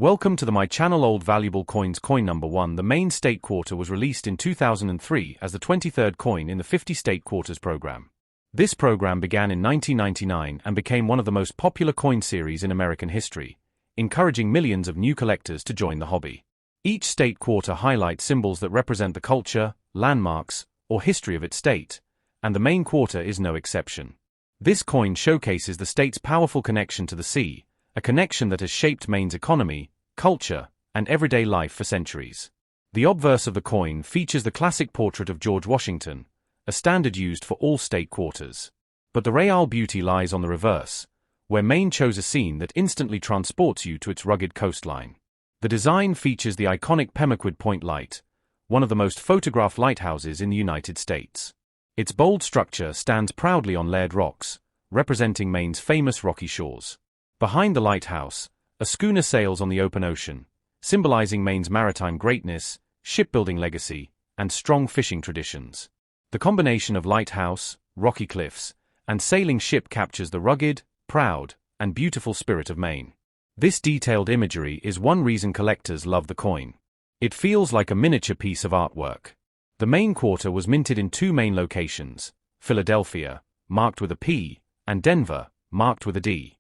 Welcome to my channel. Old Valuable Coins. Coin number 1. The Maine State Quarter was released in 2003 as the 23rd coin in the 50 State Quarters program. This program began in 1999 and became one of the most popular coin series in American history, encouraging millions of new collectors to join the hobby. Each state quarter highlights symbols that represent the culture, landmarks, or history of its state, and the Maine Quarter is no exception. This coin showcases the state's powerful connection to the sea, a connection that has shaped Maine's economy, culture, and everyday life for centuries. The obverse of the coin features the classic portrait of George Washington, a standard used for all state quarters. But the real beauty lies on the reverse, where Maine chose a scene that instantly transports you to its rugged coastline. The design features the iconic Pemaquid Point Light, one of the most photographed lighthouses in the United States. Its bold structure stands proudly on layered rocks, representing Maine's famous rocky shores. Behind the lighthouse, a schooner sails on the open ocean, symbolizing Maine's maritime greatness, shipbuilding legacy, and strong fishing traditions. The combination of lighthouse, rocky cliffs, and sailing ship captures the rugged, proud, and beautiful spirit of Maine. This detailed imagery is one reason collectors love the coin. It feels like a miniature piece of artwork. The Maine Quarter was minted in two main locations: Philadelphia, marked with a P, and Denver, marked with a D.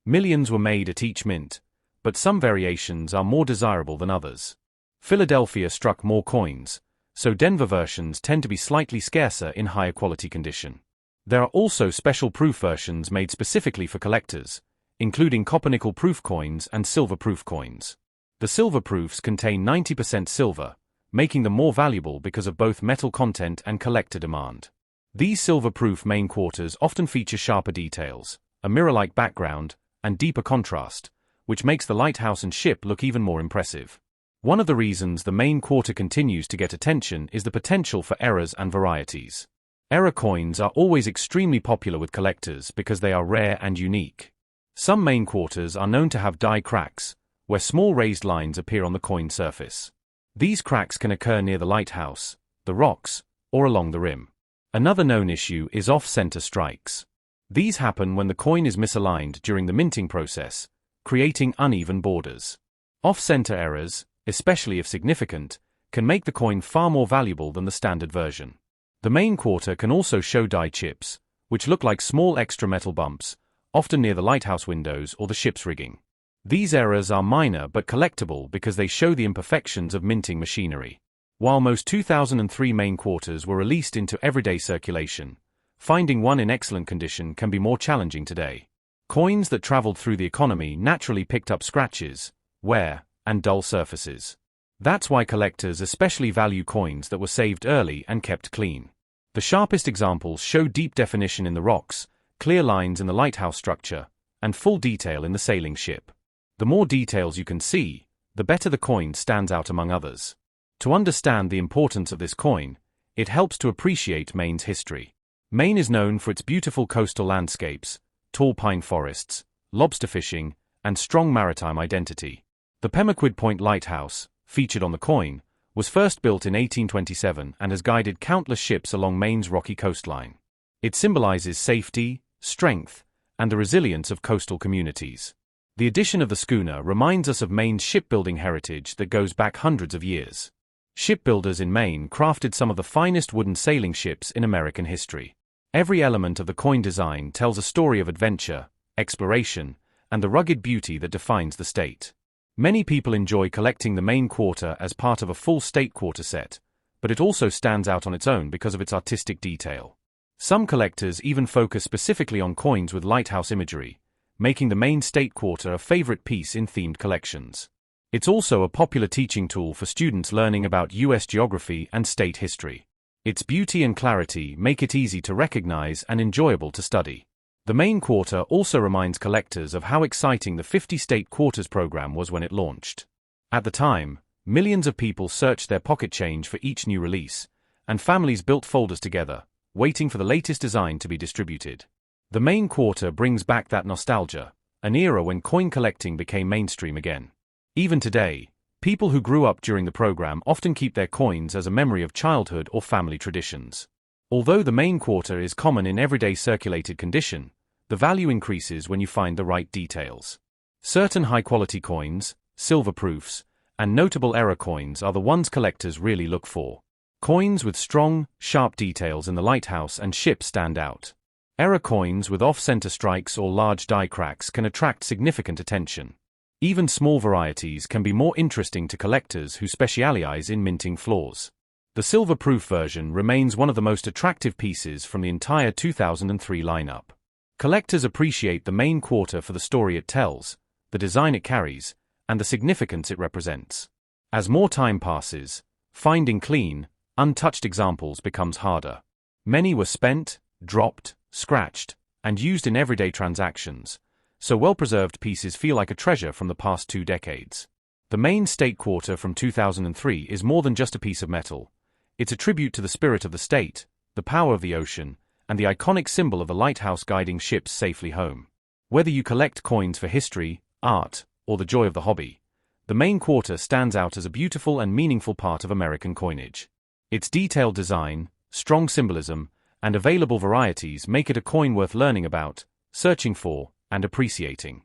Millions were made at each mint, but some variations are more desirable than others. Philadelphia struck more coins, so Denver versions tend to be slightly scarcer in higher quality condition. There are also special proof versions made specifically for collectors, including copper-nickel proof coins and silver proof coins. The silver proofs contain 90% silver, making them more valuable because of both metal content and collector demand. These silver-proof Maine quarters often feature sharper details, a mirror-like background, and deeper contrast, which makes the lighthouse and ship look even more impressive. One of the reasons the Maine Quarter continues to get attention is the potential for errors and varieties. Error coins are always extremely popular with collectors because they are rare and unique. Some Maine quarters are known to have die cracks, where small raised lines appear on the coin surface. These cracks can occur near the lighthouse, the rocks, or along the rim. Another known issue is off-center strikes. These happen when the coin is misaligned during the minting process, creating uneven borders. Off-center errors, especially if significant, can make the coin far more valuable than the standard version. The Maine Quarter can also show die chips, which look like small extra metal bumps, often near the lighthouse windows or the ship's rigging. These errors are minor but collectible because they show the imperfections of minting machinery. While most 2003 Maine Quarters were released into everyday circulation, finding one in excellent condition can be more challenging today. Coins that traveled through the economy naturally picked up scratches, wear, and dull surfaces. That's why collectors especially value coins that were saved early and kept clean. The sharpest examples show deep definition in the rocks, clear lines in the lighthouse structure, and full detail in the sailing ship. The more details you can see, the better the coin stands out among others. To understand the importance of this coin, it helps to appreciate Maine's history. Maine is known for its beautiful coastal landscapes, tall pine forests, lobster fishing, and strong maritime identity. The Pemaquid Point Lighthouse, featured on the coin, was first built in 1827 and has guided countless ships along Maine's rocky coastline. It symbolizes safety, strength, and the resilience of coastal communities. The addition of the schooner reminds us of Maine's shipbuilding heritage that goes back hundreds of years. Shipbuilders in Maine crafted some of the finest wooden sailing ships in American history. Every element of the coin design tells a story of adventure, exploration, and the rugged beauty that defines the state. Many people enjoy collecting the Maine Quarter as part of a full state quarter set, but it also stands out on its own because of its artistic detail. Some collectors even focus specifically on coins with lighthouse imagery, making the Maine State Quarter a favorite piece in themed collections. It's also a popular teaching tool for students learning about U.S. geography and state history. Its beauty and clarity make it easy to recognize and enjoyable to study. The Maine Quarter also reminds collectors of how exciting the 50 State Quarters program was when it launched. At the time, millions of people searched their pocket change for each new release, and families built folders together, waiting for the latest design to be distributed. The Maine Quarter brings back that nostalgia, an era when coin collecting became mainstream again. Even today, people who grew up during the program often keep their coins as a memory of childhood or family traditions. Although the Maine Quarter is common in everyday circulated condition, the value increases when you find the right details. Certain high-quality coins, silver proofs, and notable error coins are the ones collectors really look for. Coins with strong, sharp details in the lighthouse and ship stand out. Error coins with off-center strikes or large die cracks can attract significant attention. Even small varieties can be more interesting to collectors who specialize in minting flaws. The silver-proof version remains one of the most attractive pieces from the entire 2003 lineup. Collectors appreciate the Maine quarter for the story it tells, the design it carries, and the significance it represents. As more time passes, finding clean, untouched examples becomes harder. Many were spent, dropped, scratched, and used in everyday transactions, so well-preserved pieces feel like a treasure from the past 2 decades. The Maine State Quarter from 2003 is more than just a piece of metal. It's a tribute to the spirit of the state, the power of the ocean, and the iconic symbol of the lighthouse guiding ships safely home. Whether you collect coins for history, art, or the joy of the hobby, the Maine Quarter stands out as a beautiful and meaningful part of American coinage. Its detailed design, strong symbolism, and available varieties make it a coin worth learning about, searching for, and appreciating.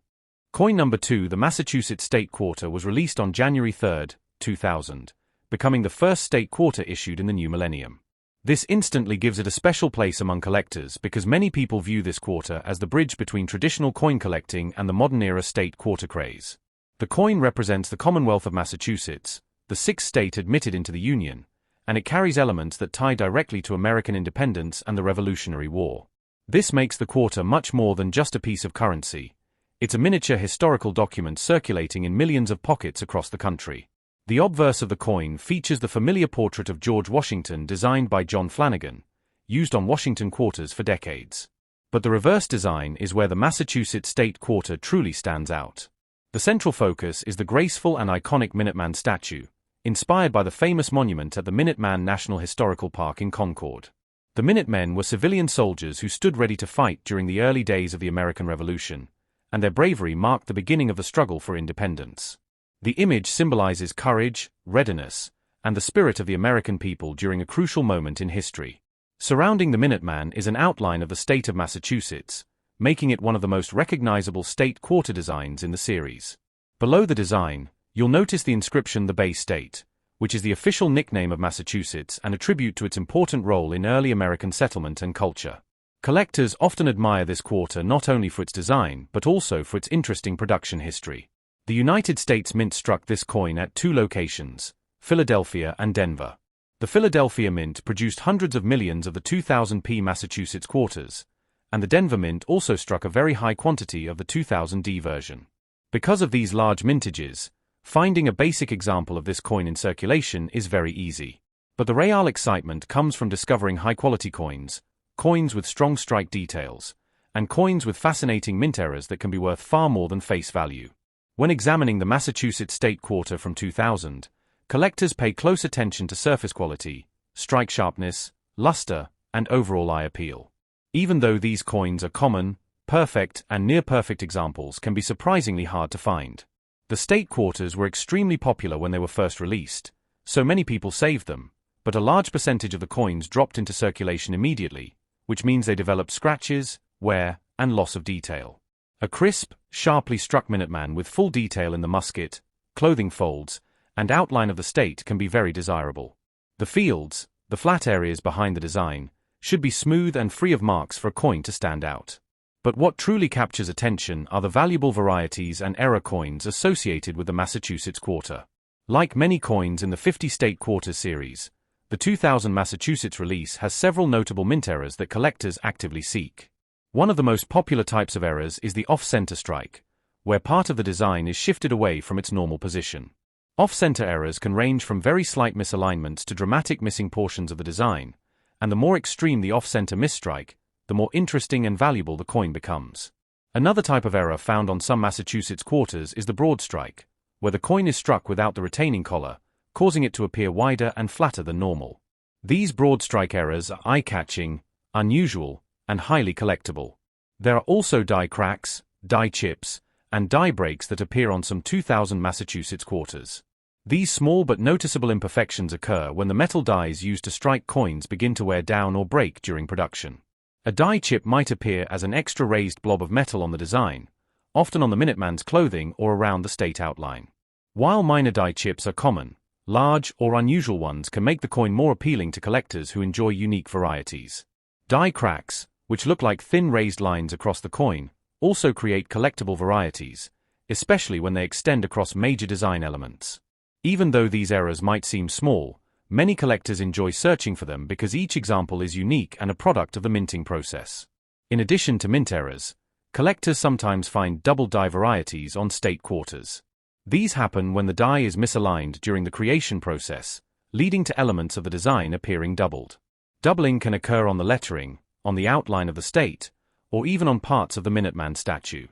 Coin number 2, the Massachusetts State Quarter, was released on January 3, 2000, becoming the first state quarter issued in the new millennium. This instantly gives it a special place among collectors because many people view this quarter as the bridge between traditional coin collecting and the modern-era state quarter craze. The coin represents the Commonwealth of Massachusetts, the 6th state admitted into the Union, and it carries elements that tie directly to American independence and the Revolutionary War. This makes the quarter much more than just a piece of currency. It's a miniature historical document circulating in millions of pockets across the country. The obverse of the coin features the familiar portrait of George Washington designed by John Flanagan, used on Washington quarters for decades. But the reverse design is where the Massachusetts State Quarter truly stands out. The central focus is the graceful and iconic Minuteman statue, inspired by the famous monument at the Minuteman National Historical Park in Concord. The Minutemen were civilian soldiers who stood ready to fight during the early days of the American Revolution, and their bravery marked the beginning of the struggle for independence. The image symbolizes courage, readiness, and the spirit of the American people during a crucial moment in history. Surrounding the Minuteman is an outline of the state of Massachusetts, making it one of the most recognizable state quarter designs in the series. Below the design, you'll notice the inscription "The Bay State," which is the official nickname of Massachusetts and a tribute to its important role in early American settlement and culture. Collectors often admire this quarter not only for its design but also for its interesting production history. The United States Mint struck this coin at 2 locations, Philadelphia and Denver. The Philadelphia Mint produced hundreds of millions of the 2000p Massachusetts quarters, and the Denver Mint also struck a very high quantity of the 2000D version. Because of these large mintages, finding a basic example of this coin in circulation is very easy. But the real excitement comes from discovering high-quality coins, coins with strong strike details, and coins with fascinating mint errors that can be worth far more than face value. When examining the Massachusetts State Quarter from 2000, collectors pay close attention to surface quality, strike sharpness, luster, and overall eye appeal. Even though these coins are common, perfect and near-perfect examples can be surprisingly hard to find. The state quarters were extremely popular when they were first released, so many people saved them, but a large percentage of the coins dropped into circulation immediately, which means they developed scratches, wear, and loss of detail. A crisp, sharply struck Minuteman with full detail in the musket, clothing folds, and outline of the state can be very desirable. The fields, the flat areas behind the design, should be smooth and free of marks for a coin to stand out. But what truly captures attention are the valuable varieties and error coins associated with the Massachusetts Quarter. Like many coins in the 50 State Quarters series, the 2000 Massachusetts release has several notable mint errors that collectors actively seek. One of the most popular types of errors is the off-center strike, where part of the design is shifted away from its normal position. Off-center errors can range from very slight misalignments to dramatic missing portions of the design, and the more extreme the off-center misstrike, the more interesting and valuable the coin becomes. Another type of error found on some Massachusetts quarters is the broad strike, where the coin is struck without the retaining collar, causing it to appear wider and flatter than normal. These broad strike errors are eye-catching, unusual, and highly collectible. There are also die cracks, die chips, and die breaks that appear on some 2000 Massachusetts quarters. These small but noticeable imperfections occur when the metal dies used to strike coins begin to wear down or break during production. A die chip might appear as an extra raised blob of metal on the design, often on the Minuteman's clothing or around the state outline. While minor die chips are common, large or unusual ones can make the coin more appealing to collectors who enjoy unique varieties. Die cracks, which look like thin raised lines across the coin, also create collectible varieties, especially when they extend across major design elements. Even though these errors might seem small, many collectors enjoy searching for them because each example is unique and a product of the minting process. In addition to mint errors, collectors sometimes find double die varieties on state quarters. These happen when the die is misaligned during the creation process, leading to elements of the design appearing doubled. Doubling can occur on the lettering, on the outline of the state, or even on parts of the Minuteman statue.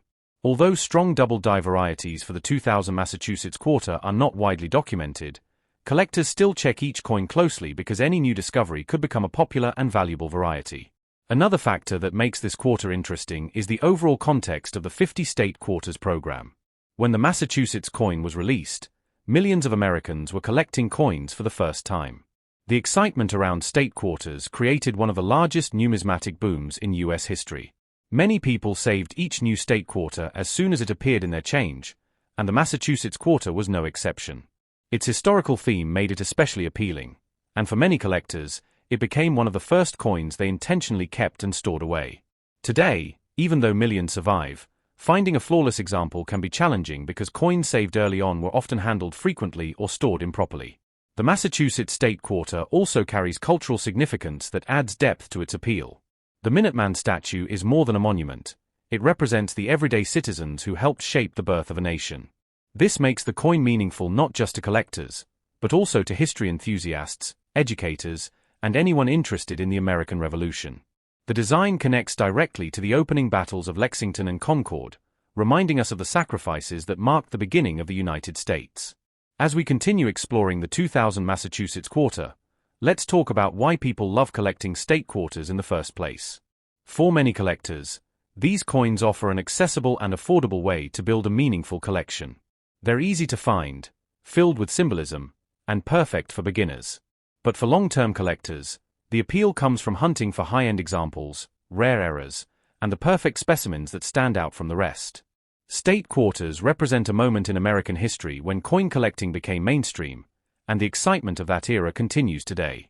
Although strong double die varieties for the 2000 Massachusetts quarter are not widely documented, collectors still check each coin closely because any new discovery could become a popular and valuable variety. Another factor that makes this quarter interesting is the overall context of the 50-state quarters program. When the Massachusetts coin was released, millions of Americans were collecting coins for the first time. The excitement around state quarters created one of the largest numismatic booms in U.S. history. Many people saved each new state quarter as soon as it appeared in their change, and the Massachusetts quarter was no exception. Its historical theme made it especially appealing, and for many collectors, it became one of the first coins they intentionally kept and stored away. Today, even though millions survive, finding a flawless example can be challenging because coins saved early on were often handled frequently or stored improperly. The Massachusetts state quarter also carries cultural significance that adds depth to its appeal. The Minuteman statue is more than a monument. It represents the everyday citizens who helped shape the birth of a nation. This makes the coin meaningful not just to collectors, but also to history enthusiasts, educators, and anyone interested in the American Revolution. The design connects directly to the opening battles of Lexington and Concord, reminding us of the sacrifices that marked the beginning of the United States. As we continue exploring the 2000 Massachusetts quarter, let's talk about why people love collecting state quarters in the first place. For many collectors, these coins offer an accessible and affordable way to build a meaningful collection. They're easy to find, filled with symbolism, and perfect for beginners. But for long-term collectors, the appeal comes from hunting for high-end examples, rare errors, and the perfect specimens that stand out from the rest. State quarters represent a moment in American history when coin collecting became mainstream, and the excitement of that era continues today.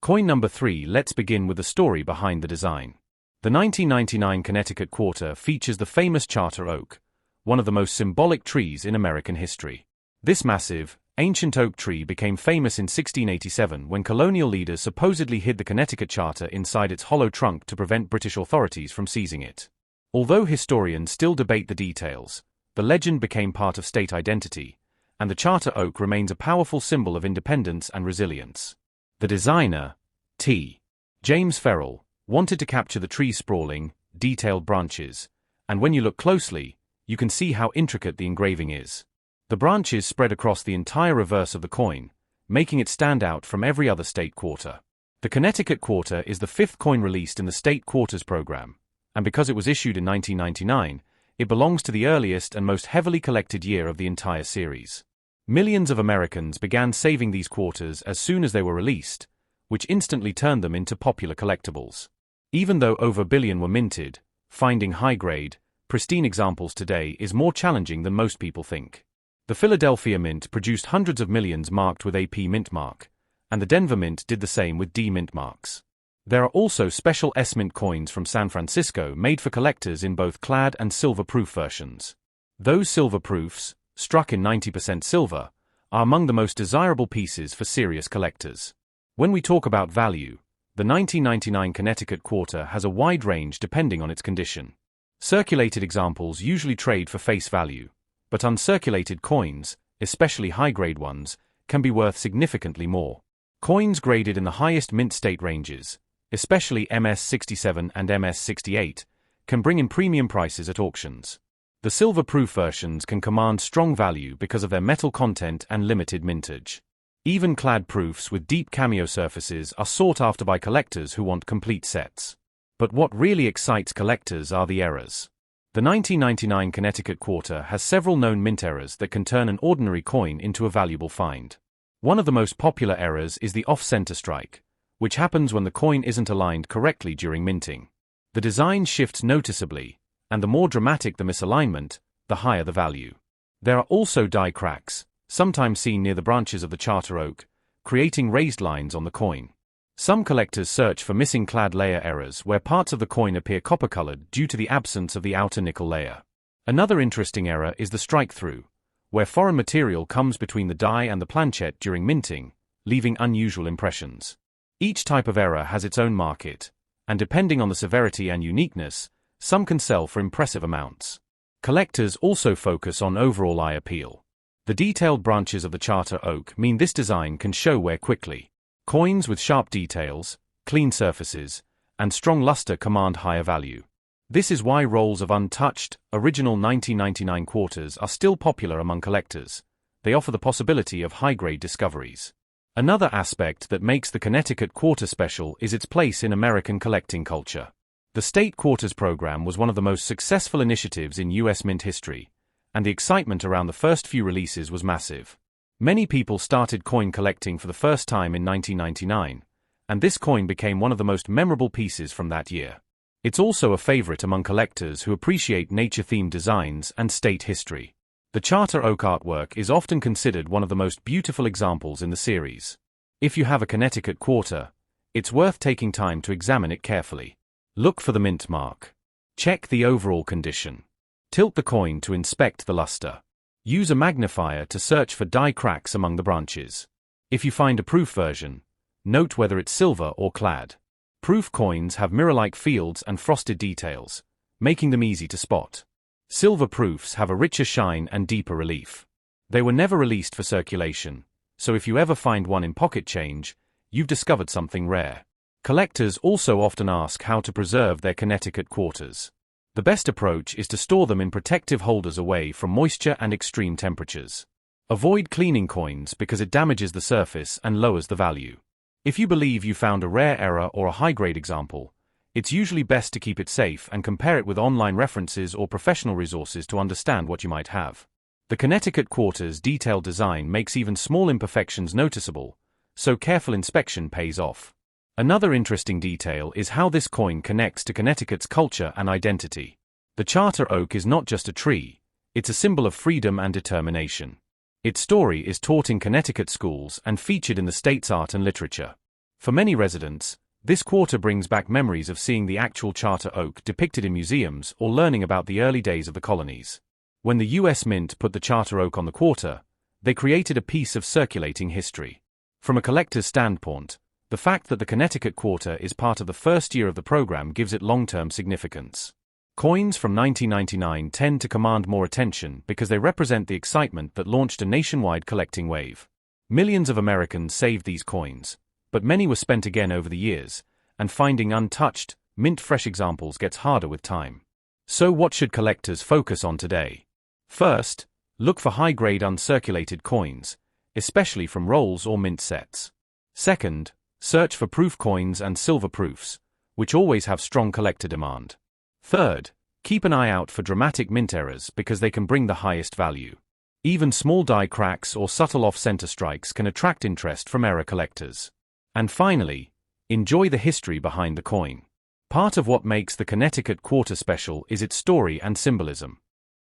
Coin number 3. Let's begin with the story behind the design. The 1999 Connecticut quarter features the famous charter oak, one of the most symbolic trees in American history. This massive, ancient oak tree became famous in 1687 when colonial leaders supposedly hid the Connecticut charter inside its hollow trunk to prevent British authorities from seizing it. Although historians still debate the details, the legend became part of state identity, and the charter oak remains a powerful symbol of independence and resilience. The designer, T. James Ferrell, wanted to capture the tree's sprawling, detailed branches, and when you look closely, you can see how intricate the engraving is. The branches spread across the entire reverse of the coin, making it stand out from every other state quarter. The Connecticut quarter is the 5th coin released in the state quarters program, and because it was issued in 1999, it belongs to the earliest and most heavily collected year of the entire series. Millions of Americans began saving these quarters as soon as they were released, which instantly turned them into popular collectibles. Even though over a billion were minted, finding high-grade, pristine examples today is more challenging than most people think. The Philadelphia Mint produced hundreds of millions marked with AP Mint mark, and the Denver Mint did the same with D Mint marks. There are also special S Mint coins from San Francisco made for collectors in both clad and silver-proof versions. Those silver proofs, struck in 90% silver, are among the most desirable pieces for serious collectors. When we talk about value, the 1999 Connecticut quarter has a wide range depending on its condition. Circulated examples usually trade for face value, but uncirculated coins, especially high-grade ones, can be worth significantly more. Coins graded in the highest mint state ranges, especially MS-67 and MS-68, can bring in premium prices at auctions. The silver-proof versions can command strong value because of their metal content and limited mintage. Even clad proofs with deep cameo surfaces are sought after by collectors who want complete sets. But what really excites collectors are the errors. The 1999 Connecticut quarter has several known mint errors that can turn an ordinary coin into a valuable find. One of the most popular errors is the off-center strike, which happens when the coin isn't aligned correctly during minting. The design shifts noticeably, and the more dramatic the misalignment, the higher the value. There are also die cracks, sometimes seen near the branches of the charter oak, creating raised lines on the coin. Some collectors search for missing clad layer errors where parts of the coin appear copper-colored due to the absence of the outer nickel layer. Another interesting error is the strike-through, where foreign material comes between the die and the planchet during minting, leaving unusual impressions. Each type of error has its own market, and depending on the severity and uniqueness, some can sell for impressive amounts. Collectors also focus on overall eye appeal. The detailed branches of the charter oak mean this design can show wear quickly. Coins with sharp details, clean surfaces, and strong luster command higher value. This is why rolls of untouched, original 1999 quarters are still popular among collectors. They offer the possibility of high-grade discoveries. Another aspect that makes the Connecticut Quarter special is its place in American collecting culture. The State Quarters program was one of the most successful initiatives in U.S. mint history, and the excitement around the first few releases was massive. Many people started coin collecting for the first time in 1999, and this coin became one of the most memorable pieces from that year. It's also a favorite among collectors who appreciate nature-themed designs and state history. The charter oak artwork is often considered one of the most beautiful examples in the series. If you have a Connecticut quarter, it's worth taking time to examine it carefully. Look for the mint mark. Check the overall condition. Tilt the coin to inspect the luster. Use a magnifier to search for die cracks among the branches. If you find a proof version, note whether it's silver or clad. Proof coins have mirror-like fields and frosted details, making them easy to spot. Silver proofs have a richer shine and deeper relief. They were never released for circulation, so if you ever find one in pocket change, you've discovered something rare. Collectors also often ask how to preserve their Connecticut quarters. The best approach is to store them in protective holders away from moisture and extreme temperatures. Avoid cleaning coins because it damages the surface and lowers the value. If you believe you found a rare error or a high-grade example, it's usually best to keep it safe and compare it with online references or professional resources to understand what you might have. The Connecticut quarter's detailed design makes even small imperfections noticeable, so careful inspection pays off. Another interesting detail is how this coin connects to Connecticut's culture and identity. The charter oak is not just a tree, it's a symbol of freedom and determination. Its story is taught in Connecticut schools and featured in the state's art and literature. For many residents, this quarter brings back memories of seeing the actual charter oak depicted in museums or learning about the early days of the colonies. When the U.S. Mint put the charter oak on the quarter, they created a piece of circulating history. From a collector's standpoint, the fact that the Connecticut quarter is part of the first year of the program gives it long-term significance. Coins from 1999 tend to command more attention because they represent the excitement that launched a nationwide collecting wave. Millions of Americans saved these coins, but many were spent again over the years, and finding untouched, mint-fresh examples gets harder with time. So what should collectors focus on today? First, look for high-grade uncirculated coins, especially from rolls or mint sets. Second, search for proof coins and silver proofs, which always have strong collector demand. Third, keep an eye out for dramatic mint errors because they can bring the highest value. Even small die cracks or subtle off-center strikes can attract interest from error collectors. And finally, enjoy the history behind the coin. Part of what makes the Connecticut quarter special is its story and symbolism.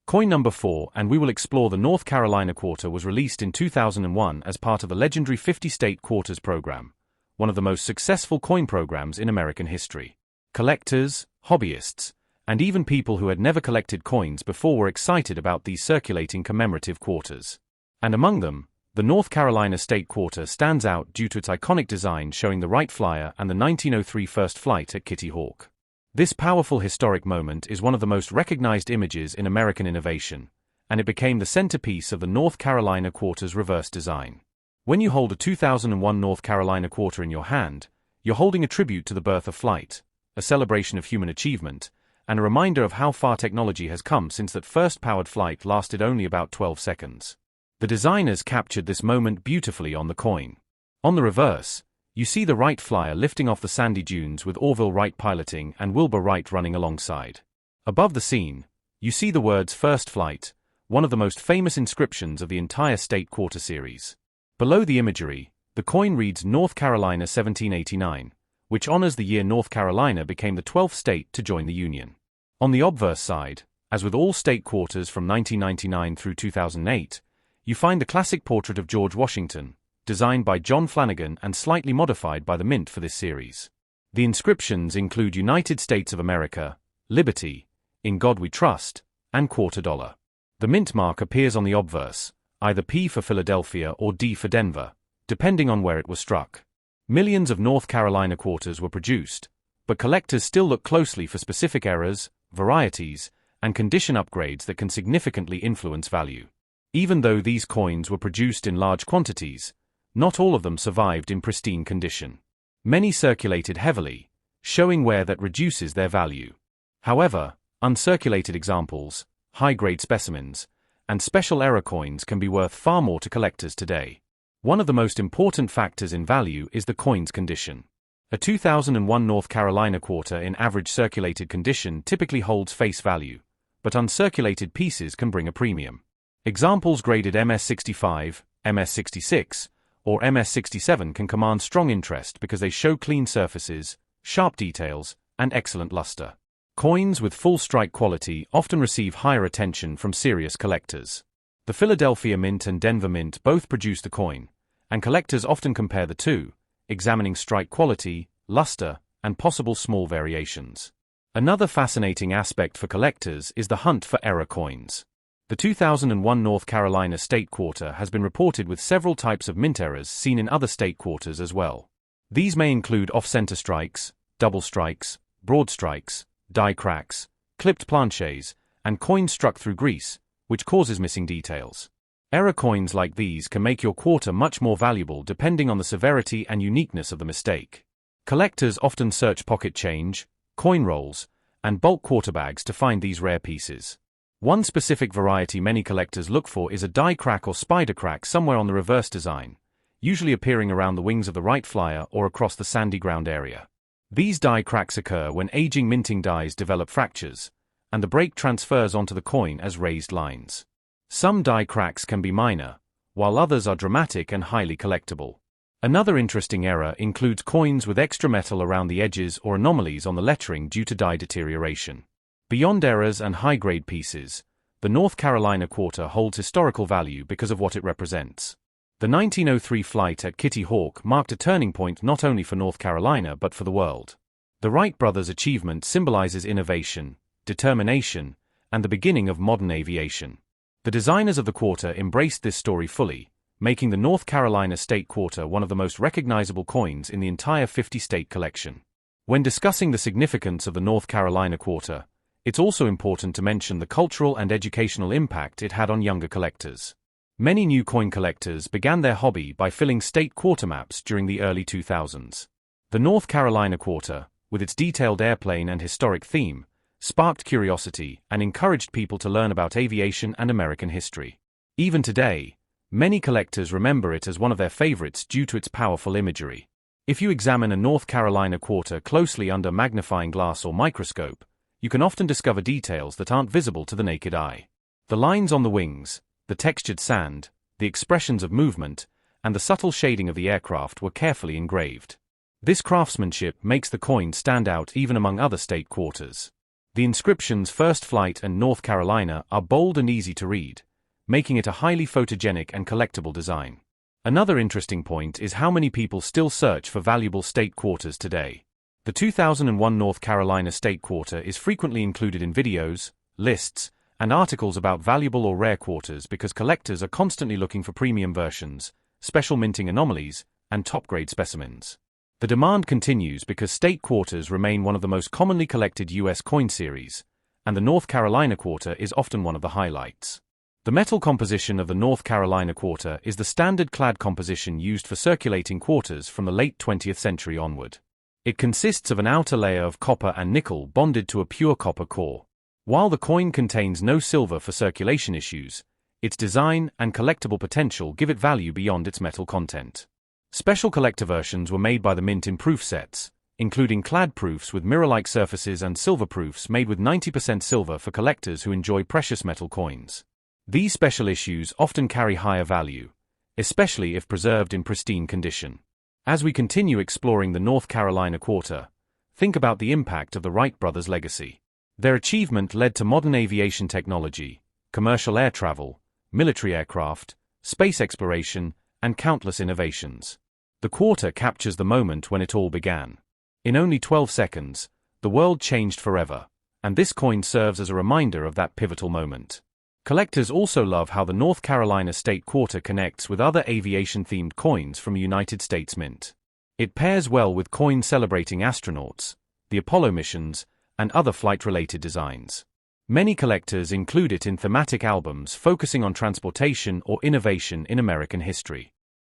Coin number 4, and we will explore the North Carolina quarter, was released in 2001 as part of the legendary 50-state quarters program, one of the most successful coin programs in American history. Collectors, hobbyists, and even people who had never collected coins before were excited about these circulating commemorative quarters. And among them, the North Carolina State Quarter stands out due to its iconic design showing the Wright Flyer and the 1903 first flight at Kitty Hawk. This powerful historic moment is one of the most recognized images in American innovation, and it became the centerpiece of the North Carolina Quarter's reverse design. When you hold a 2001 North Carolina quarter in your hand, you're holding a tribute to the birth of flight, a celebration of human achievement, and a reminder of how far technology has come since that first powered flight lasted only about 12 seconds. The designers captured this moment beautifully on the coin. On the reverse, you see the Wright Flyer lifting off the sandy dunes with Orville Wright piloting and Wilbur Wright running alongside. Above the scene, you see the words "First Flight," one of the most famous inscriptions of the entire State Quarter series. Below the imagery, the coin reads North Carolina 1789, which honors the year North Carolina became the 12th state to join the Union. On the obverse side, as with all state quarters from 1999 through 2008, you find the classic portrait of George Washington, designed by John Flanagan and slightly modified by the Mint for this series. The inscriptions include United States of America, Liberty, In God We Trust, and Quarter Dollar. The Mint mark appears on the obverse, either P for Philadelphia or D for Denver, depending on where it was struck. Millions of North Carolina quarters were produced, but collectors still look closely for specific errors, varieties, and condition upgrades that can significantly influence value. Even though these coins were produced in large quantities, not all of them survived in pristine condition. Many circulated heavily, showing wear that reduces their value. However, uncirculated examples, high-grade specimens, and special error coins can be worth far more to collectors today. One of the most important factors in value is the coin's condition. A 2001 North Carolina quarter in average circulated condition typically holds face value, but uncirculated pieces can bring a premium. Examples graded MS65, MS66, or MS67 can command strong interest because they show clean surfaces, sharp details, and excellent luster. Coins with full strike quality often receive higher attention from serious collectors. The Philadelphia Mint and Denver Mint both produce the coin, and collectors often compare the two, examining strike quality, luster, and possible small variations. Another fascinating aspect for collectors is the hunt for error coins. The 2001 North Carolina state quarter has been reported with several types of mint errors seen in other state quarters as well. These may include off-center strikes, double strikes, broad strikes, die cracks, clipped planchets, and coins struck through grease, which causes missing details. Error coins like these can make your quarter much more valuable depending on the severity and uniqueness of the mistake. Collectors often search pocket change, coin rolls, and bulk quarter bags to find these rare pieces. One specific variety many collectors look for is a die crack or spider crack somewhere on the reverse design, usually appeering around the wings of the right flyer or across the sandy ground area. These die cracks occur when aging minting dies develop fractures, and the break transfers onto the coin as raised lines. Some die cracks can be minor, while others are dramatic and highly collectible. Another interesting error includes coins with extra metal around the edges or anomalies on the lettering due to die deterioration. Beyond errors and high-grade pieces, the North Carolina quarter holds historical value because of what it represents. The 1903 flight at Kitty Hawk marked a turning point not only for North Carolina but for the world. The Wright brothers' achievement symbolizes innovation, determination, and the beginning of modern aviation. The designers of the quarter embraced this story fully, making the North Carolina state quarter one of the most recognizable coins in the entire 50-state collection. When discussing the significance of the North Carolina quarter, it's also important to mention the cultural and educational impact it had on younger collectors. Many new coin collectors began their hobby by filling state quarter maps during the early 2000s. The North Carolina quarter, with its detailed airplane and historic theme, sparked curiosity and encouraged people to learn about aviation and American history. Even today, many collectors remember it as one of their favorites due to its powerful imagery. If you examine a North Carolina quarter closely under magnifying glass or microscope, you can often discover details that aren't visible to the naked eye. The lines on the wings, the textured sand, the expressions of movement, and the subtle shading of the aircraft were carefully engraved. This craftsmanship makes the coin stand out even among other state quarters. The inscriptions First Flight and North Carolina are bold and easy to read, making it a highly photogenic and collectible design. Another interesting point is how many people still search for valuable state quarters today. The 2001 North Carolina state quarter is frequently included in videos, lists, and articles about valuable or rare quarters because collectors are constantly looking for premium versions, special minting anomalies, and top-grade specimens. The demand continues because state quarters remain one of the most commonly collected U.S. coin series, and the North Carolina quarter is often one of the highlights. The metal composition of the North Carolina quarter is the standard clad composition used for circulating quarters from the late 20th century onward. It consists of an outer layer of copper and nickel bonded to a pure copper core. While the coin contains no silver for circulation issues, its design and collectible potential give it value beyond its metal content. Special collector versions were made by the Mint in proof sets, including clad proofs with mirror-like surfaces and silver proofs made with 90% silver for collectors who enjoy precious metal coins. These special issues often carry higher value, especially if preserved in pristine condition. As we continue exploring the North Carolina quarter, think about the impact of the Wright brothers' legacy. Their achievement led to modern aviation technology, commercial air travel, military aircraft, space exploration, and countless innovations. The quarter captures the moment when it all began. In only 12 seconds, the world changed forever, and this coin serves as a reminder of that pivotal moment. Collectors also love how the North Carolina State Quarter connects with other aviation-themed coins from United States Mint. It pairs well with coins celebrating astronauts, the Apollo missions, and other flight-related designs. Many collectors include it in thematic albums focusing on transportation or innovation in American history.